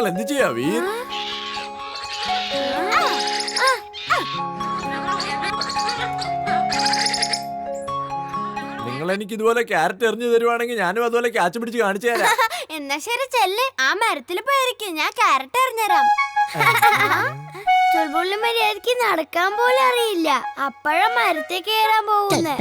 ഞങ്ങൾ എന്ത് ചെയ്യാ വീർ? നിങ്ങൾ എനിക്ക് ഇതുപോലെ ക്യാരറ്റ് എറിഞ്ഞു തരുവാണെങ്കിൽ ഞാനും അതുപോലെ ക്യാച്ച് പിടിച്ച് കാണിച്ചു തരാം. എന്നാ ശരി ചെല്ല്, ആ മരത്തിൽ പോയിരിക്കും, ഞാൻ ക്യാരറ്റ് എറിഞ്ഞുതരാം. ചുൾബുള്ളി മര്യാദക്ക് നടക്കാൻ പോലും അറിയില്ല, അപ്പഴാ മരത്തിൽ കയറാൻ പോകുന്നത്.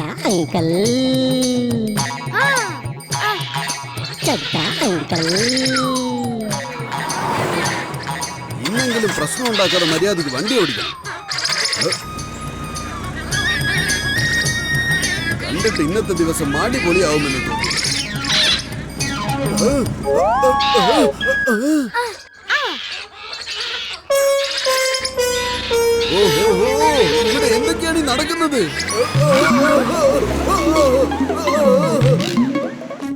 ഇന്നെങ്കിലും പ്രശ്നം ഉണ്ടാക്കാതെ മര്യാദക്ക് വണ്ടി ഓടിക്കണം. കണ്ടിട്ട് ഇന്നത്തെ ദിവസം മാടി പൊളിയാവുമെന്ന് തോന്നുന്നു. ഇവിടെ എന്തൊക്കെയാണ് ഈ നടക്കുന്നത്?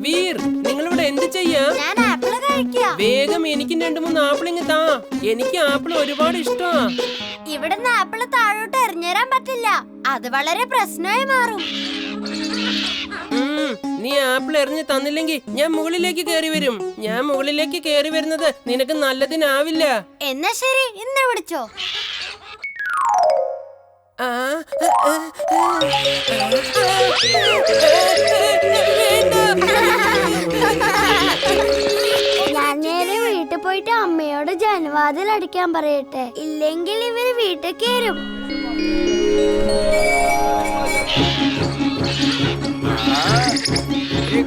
വീർ, നിങ്ങളിവിടെ എന്ത് ചെയ്യാ? ഞാൻ ആപ്പിള് കഴിക്കാം. വേഗം എനിക്കും 2-3 ആപ്പിൾ ഇങ്ങ് താ. എനിക്ക് ആപ്പിൾ ഒരുപാട് ഇഷ്ടമാ. ഇവിടുന്ന് ആപ്പിള് താഴോട്ട് എറിഞ്ഞുതരാൻ പറ്റില്ല, അത് വളരെ പ്രശ്നമായി മാറും. നീ ആപ്പിൾ എറിഞ്ഞ് തന്നില്ലെങ്കിൽ ഞാൻ മുകളിലേക്ക് കയറി വരും. ഞാൻ മുകളിലേക്ക് കയറി വരുന്നത് നിനക്ക് നല്ലതിനാവില്ല. എന്നാ ശരി, ഇന്ന് പിടിച്ചോ. ഞാൻ നേരെ വീട്ടിൽ പോയിട്ട് അമ്മയോട് ജനവാതിൽ അടിക്കാൻ പറയട്ടെ, ഇല്ലെങ്കിൽ ഇവര് വീട്ടിൽ കയറും. ഈ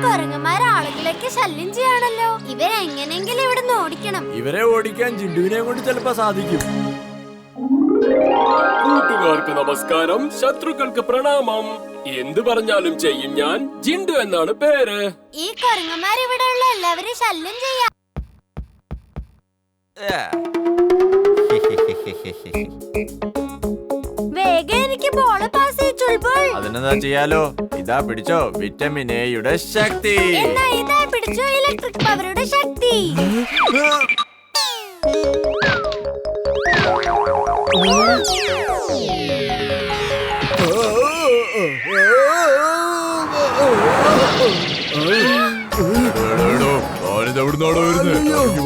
കുരങ്ങന്മാർ ആളുകളൊക്കെ ശല്യം ചെയ്യാണല്ലോ, ഇവരെങ്ങനെങ്കിലും ഇവിടുന്ന് ഓടിക്കണം. ഇവരെ ഓടിക്കാൻ ജിണ്ടുവിനെ കൊണ്ട് ചിലപ്പോ സാധിക്കും. കൂട്ടുകാർക്ക് നമസ്കാരം, ശത്രുക്കൾക്ക് പ്രണാമം. എന്ത് പറഞ്ഞാലും ചെയ്യും ഞാൻ. ജിണ്ടു എന്നാണ് പേര്. ഈ കുരങ്ങന്മാർ ഇവിടെയുള്ള എല്ലാവരും ശല്യം ചെയ്യാം. വേഗം എനിക്ക് ബോള് പാസ് ചെയ്യിച്ചോൾ. അതിനെന്താ ചെയ്യാലോ, ഇതാ പിടിച്ചോ വിറ്റമിൻ എയുടെ ശക്തി. എന്നാ ഇതാ പിടിച്ചോ ഇലക്ട്രിക് പവറുടെ ശക്തി.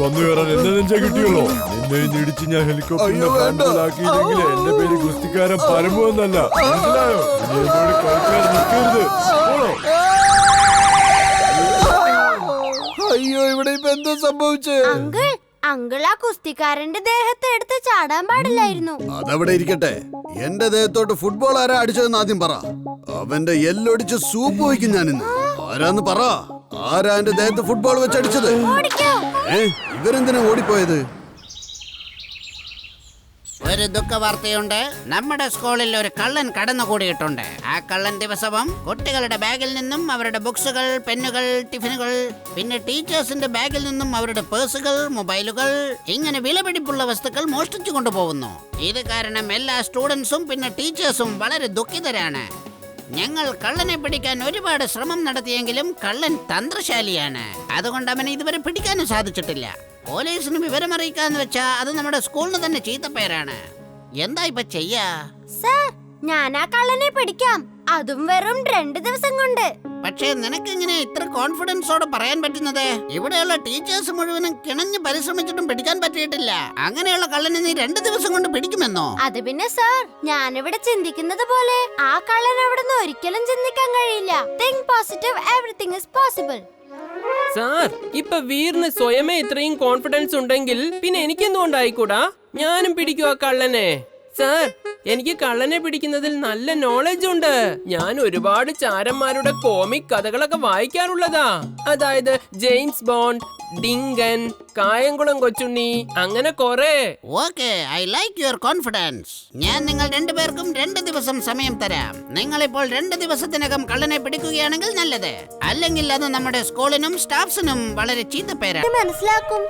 വന്നു കയറാൻ എന്നെ നെഞ്ച കിട്ടിയുള്ളൂ. നിന്നെ ഇടിച്ച് ഞാൻ ഹെലികോപ്റ്ററിന്റെ ഫ്രണ്ടിലാക്കിയില്ലെങ്കിൽ എന്റെ പേര് ഗുസ്തിക്കാരൻ പരമു എന്നല്ല, മനസ്സിലായോ? എന്നോട് കളിക്കാൻ നിൽക്കരുത്. അയ്യോ, ഇവിടെ ഇപ്പൊ എന്താ സംഭവിച്ചേ? അങ്കിൾ ആ കുസ്തിക്കാരന്റെ ദേഹത്തെ എടുത്ത് ചാടാൻ പാടില്ലായിരുന്നു. അതവിടെ ഇരിക്കട്ടെ, എന്റെ ദേഹത്തോട്ട് ഫുട്ബോൾ ആരാ അടിച്ചതെന്ന് ആദ്യം പറ. അവന്റെ എല്ലൊടിച്ച് സൂപ്പ് വയ്ക്കും ഞാൻ ഇന്ന്. ആരാന്ന് പറ. ആരാ എന്റെ ദേഹത്ത് ഫുട്ബോൾ വെച്ചടിച്ചത്? ഇവരെന്തിനാ ഓടിപ്പോയത്? ഒരു ദുഃഖവാർത്തയുണ്ട്. നമ്മുടെ സ്കൂളിൽ ഒരു കള്ളൻ കടന്നുകൂടിയിട്ടുണ്ട്. ആ കള്ളൻ ദിവസവും കുട്ടികളുടെ ബാഗിൽ നിന്നും അവരുടെ ബുക്സുകൾ, പെന്നുകൾ, ടിഫിനുകൾ, പിന്നെ ടീച്ചേഴ്സിന്റെ ബാഗിൽ നിന്നും അവരുടെ പേഴ്സുകൾ, മൊബൈലുകൾ, ഇങ്ങനെ വിലപിടിപ്പുള്ള വസ്തുക്കൾ മോഷ്ടിച്ചു കൊണ്ടുപോകുന്നു. ഇത് കാരണം എല്ലാ സ്റ്റുഡൻസും പിന്നെ ടീച്ചേഴ്സും വളരെ ദുഃഖിതരാണ്. ഞങ്ങൾ കള്ളനെ പിടിക്കാൻ ഒരുപാട് ശ്രമം നടത്തിയെങ്കിലും കള്ളൻ തന്ത്രശാലിയാണ്. അതുകൊണ്ട് അവനെ ഇതുവരെ പിടിക്കാനും സാധിച്ചിട്ടില്ല. പോലീസിന് വിവരമറിയിക്കാന്ന് വെച്ചാ അത് നമ്മുടെ സ്കൂളിന് തന്നെ ചീത്തപ്പേരാണ്. എന്താ ഇപ്പൊ ചെയ്യാ? സർ, ഞാൻ ആ കള്ളനെ പിടിക്കാം, അതും വെറും 2 ദിവസം കൊണ്ട്. പക്ഷേ നിനക്കെങ്ങനെ ഇത്ര കോൺഫിഡൻസോടെ പറയാൻ പറ്റുന്നത്? ഇവിടെയുള്ള ടീച്ചേഴ്സ് മുഴുവനും കിണഞ്ഞ് പരിശ്രമിച്ചിട്ടും പിടിക്കാൻ പറ്റിയിട്ടില്ല. അങ്ങനെയുള്ള കള്ളനെ നീ 2 ദിവസം കൊണ്ട് പിടിക്കുമെന്നോ? അത് പിന്നെ സർ, ഞാനിവിടെ ചിന്തിക്കുന്നത് പോലെ ആ കള്ളൻ അവിടുന്ന് ഒരിക്കലും ചിന്തിക്കാൻ കഴിയില്ല. Think positive, everything is possible. Sir, ഇപ്പൊ വീറിന് സ്വയമേ ഇത്രയും കോൺഫിഡൻസ് ഉണ്ടെങ്കിൽ പിന്നെ എനിക്കെന്തുകൊണ്ടായിക്കൂടാ? ഞാനും പിടിക്കും ആ കള്ളനെ. സാർ, എനിക്ക് കള്ളനെ പിടിക്കുന്നതിൽ നല്ല നോളജ് ഉണ്ട്. ഞാൻ ഒരുപാട് ചാരന്മാരുടെ കോമിക് കഥകളൊക്കെ വായിക്കാറുള്ളതാ. അതായത് ജെയിംസ് ബോണ്ട്, ഡിങ്കൻ, കായംകുളം കൊച്ചുണ്ണി, അങ്ങനെ കൊറേ. Okay, I like your confidence. ഞാൻ നിങ്ങൾ 2 പേർക്കും 2 ദിവസം സമയം തരാം. നിങ്ങൾ ഇപ്പോൾ 2 ദിവസത്തിനകം കള്ളനെ പിടിക്കുകയാണെങ്കിൽ നല്ലത്. അല്ലെങ്കിൽ അത് നമ്മുടെ സ്കൂളിനും സ്റ്റാഫ്സിനും വളരെ ചീത്തപ്പേരാണ്. മനസ്സിലാക്കും.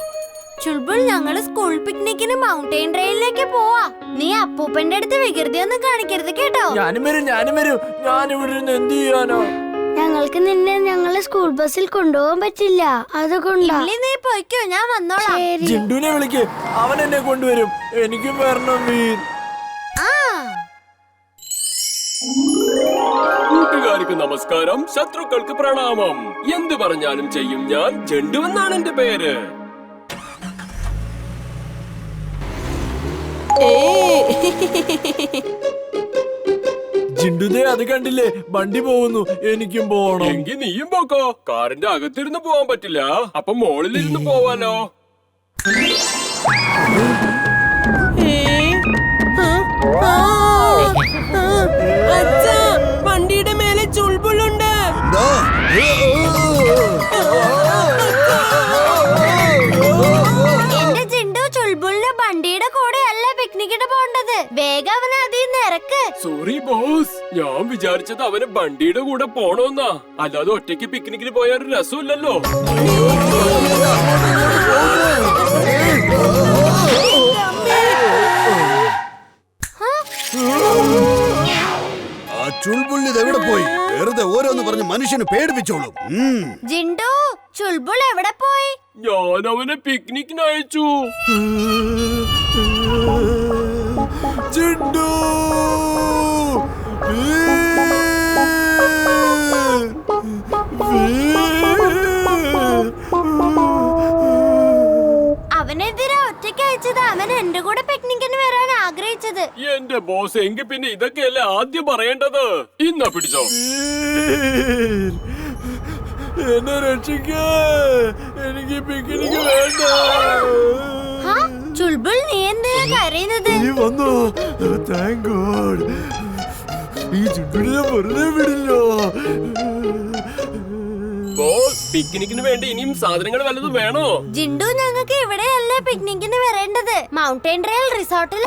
ചുൾബുൾ, ഞങ്ങള് സ്കൂൾ പിക്നിക്കിന് മൗണ്ടെയിൻ ട്രെയിനിലേക്ക് പോവാ. നീ അപ്പൂപ്പന്റെ അടുത്ത് വികൃതിയൊന്നും കാണിക്കരുത് കേട്ടോ. ഞാനും വരും. ഞാനിവിടെ നിന്ന് എന്ത് ചെയ്യാനോ? ഞങ്ങൾക്ക് നിന്നെ ഞങ്ങളെ സ്കൂൾ ബസ്സിൽ കൊണ്ടുപോകാൻ പറ്റില്ല, അതുകൊണ്ടാ. നീ പോയിക്കോ, ഞാൻ വന്നോളാം. ജിണ്ടുവിനെ വിളിക്ക്, അവൻ എന്നെ കൊണ്ടുവരും. എനിക്കും വരണം വീർ. നമസ്കാരം, ശത്രുക്കൾക്ക് പ്രണാമം. എന്ത് പറഞ്ഞാലും ചെയ്യും ഞാൻ. ജണ്ടു എന്നാണ് എന്റെ പേര്. ജിണ്ടുദേ, അത് കണ്ടില്ലേ? വണ്ടി പോകുന്നു. എനിക്കും പോകണം. എങ്കിൽ നീയും പോക്കോ. കാറിന്റെ അകത്തിരുന്ന് പോവാൻ പറ്റില്ല. അപ്പൊ മോളിലിരുന്ന് പോവാലോ. വണ്ടിയുടെ മേലെ ചുൾബുളുണ്ട്. എന്റെ ജിണ്ടു ചുൾബുളിന്റെ വണ്ടിയുടെ കൂടെ അല്ല പിക്നിക്കിന് പോണ്ടത്. വേഗം അവനെ അതിൽ നിന്ന് ഇറക്ക്. സോറി ബോസ്, ഞാൻ വിചാരിച്ചത് അവന് വണ്ടിയുടെ കൂടെ പോണോന്നാ. അല്ലാതെ ഒറ്റയ്ക്ക് പിക്നിക്കിന് പോയ ഒരു രസമില്ലല്ലോ. ആ ചുൾബുള്ളി എവിടെ പോയി? വെറുതെ ഓരോന്ന് പറഞ്ഞ് മനുഷ്യന് പേടിപ്പിച്ചോളും. ജിണ്ടു, ചുൾബുൾ എവിടെ പോയി? ഞാൻ അവനെ പിക്നിക്കിന് അയച്ചു. ജിണ്ടു, അവനെതിരെ ഒറ്റയ്ക്ക് അയച്ചത്. അവൻ എന്റെ കൂടെ പിക്നിക്കിന് വരാൻ ആഗ്രഹിച്ചത്. എന്റെ ബോസ്, എങ്കിൽ പിന്നെ ഇതൊക്കെയല്ലേ ആദ്യം പറയേണ്ടത്. ഇന്നാ പിടിച്ചോ. എന്നെ രക്ഷിക്കേ. എനിക്ക് പിക്നിക്ക് വേണ്ട. ചുൾബുൾ, നീ എന്തിനാ കരയുന്നത്? നീ വന്നോ? Thank God. ഈ ജിണ്ടുവിനെ വെറുതെ വിടില്ലോ. ബോസ്, പിക്നിക്കിന് വേണ്ടി ഇനിയും സാധനങ്ങൾ വല്ലതും വേണോ? ജിണ്ടു, ഞങ്ങൾക്ക് ഇവിടെയല്ല പിക്നിക്കിന് വരേണ്ടത്. മൗണ്ടൻ ട്രയൽ റിസോർട്ടിൽ.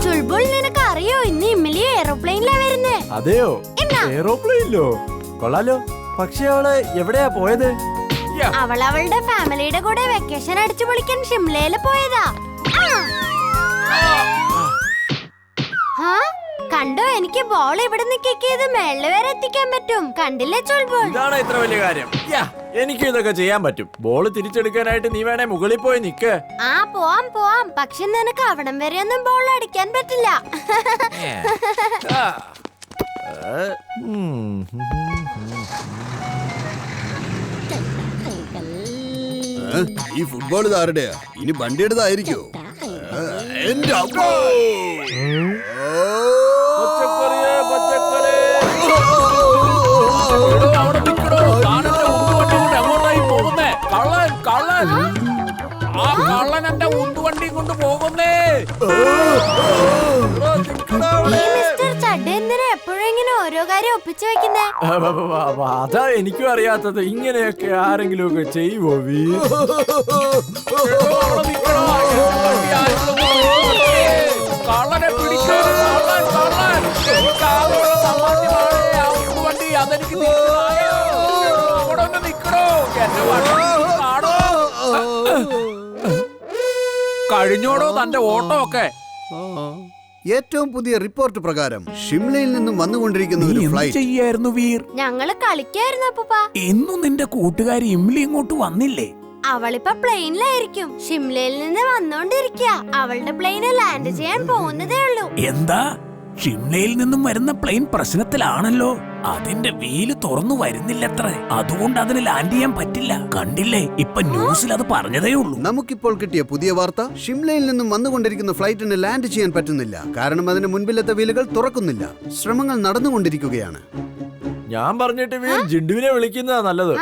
ചുൾബുൾ, നിനക്ക് അറിയോ ഇന്ന് ഇമ്മിലി എയറോപ്ലെയിനിലാ വരുന്നേ? അതെയോ? എന്നാ? എയറോപ്ലെയിനിലോ? കൊള്ളാലോ. പക്ഷെ അവള് എവിടെയാ പോയത്? അവൾ അവളുടെ ഫാമിലിയുടെ കൂടെ വെക്കേഷൻ അടിച്ചു പൊളിക്കാൻ ഷിംലയില് പോയതാ. കണ്ടോ, എനിക്ക് ബോൾ ഇവിടെ നിക്കിയത് മേളില് വരെ എത്തിക്കാൻ പറ്റും. കണ്ടില്ലേ ചുൾബുൾ? ഇതാണ് ഇത്ര വലിയ കാര്യം. എനിക്ക് ഇതൊക്കെ ചെയ്യാൻ പറ്റും. ബോള് തിരിച്ചെടുക്കാനായിട്ട് നീ വേണേ മുകളിൽ പോയി നിക്ക്. പോവാം. പക്ഷെ നിനക്ക് അവിടം വരെ ഒന്നും ബോൾ അടിക്കാൻ പറ്റില്ല. ഈ ഫുട്ബോൾ ഇതാരുടെയാ? ഇനി വണ്ടി എടുത്തായിരിക്കോ? എന്റെ അമ്മോ! പച്ചക്കറിയേ, പച്ചക്കറി. എങ്ങോട്ടായി പോകുന്നേ? കള്ളൻ കള്ളൻ ആ കള്ളൻ എന്റെ ഉന്തുവണ്ടി കൊണ്ട് പോകുന്നേ. മിസ്റ്റർ ചഡ്, എന്തിനാ എപ്പോഴും ഇങ്ങനെ ഓരോ കാര്യം ഒപ്പിച്ചു വെക്കുന്നേ? അതാ എനിക്കും അറിയാത്തത്. ഇങ്ങനെയൊക്കെ ആരെങ്കിലും ഒക്കെ ചെയ്യുവോ? കള്ളനെ പിടിക്കോ. കള്ളൻ കള്ളൻ ഉന്തുവണ്ടി അതെനിക്ക് അവിടെ ഒന്ന് നിക്കണോ? എന്റെ വണ്ടി കാണോ? കഴിഞ്ഞോടോ തന്റെ ഓട്ടോ ഒക്കെ? ഏറ്റവും പുതിയ റിപ്പോർട്ട് പ്രകാരം ഷിംലയിൽ നിന്നും വന്നുകൊണ്ടിരിക്കുന്ന ഒരു ഫ്ലൈറ്റ്. ചെയ്യായിരുന്നു വീർ? ഞങ്ങള് കളിക്കായിരുന്നു അപ്പൂപ്പ. എന്നും നിന്റെ കൂട്ടുകാരി ഇംലി ഇങ്ങോട്ട് വന്നില്ലേ? അവളിപ്പോ പ്ലെയിനിലായിരിക്കും. ഷിംലയിൽ നിന്ന് വന്നോണ്ടിരിക്കുക. അവളുടെ പ്ലെയിന് ലാൻഡ് ചെയ്യാൻ പോകുന്നതേ ഉള്ളൂ. എന്താ? ഷിംലയിൽ നിന്നും വരുന്ന പ്ലെയിൻ പ്രശ്നത്തിലാണല്ലോ. അതിന്റെ വീല് തുറന്നു വരുന്നില്ലത്ര. അതുകൊണ്ട് അതിന് ലാൻഡ് ചെയ്യാൻ പറ്റില്ല. കണ്ടില്ലേ, ഇപ്പൊ ന്യൂസിൽ അത് പറഞ്ഞതേ ഉള്ളൂ. നമുക്കിപ്പോൾ കിട്ടിയ പുതിയ വാർത്ത, ഷിംലയിൽ നിന്നും വന്നുകൊണ്ടിരിക്കുന്ന ഫ്ലൈറ്റിന് ലാൻഡ് ചെയ്യാൻ പറ്റുന്നില്ല. കാരണം അതിന് മുൻപിലത്തെ വീലുകൾ തുറക്കുന്നില്ല. ശ്രമങ്ങൾ നടന്നുകൊണ്ടിരിക്കുകയാണ്. ഞാൻ പറഞ്ഞിട്ട് ജിണ്ടുവിനെ വിളിക്കുന്നതാ നല്ലത്.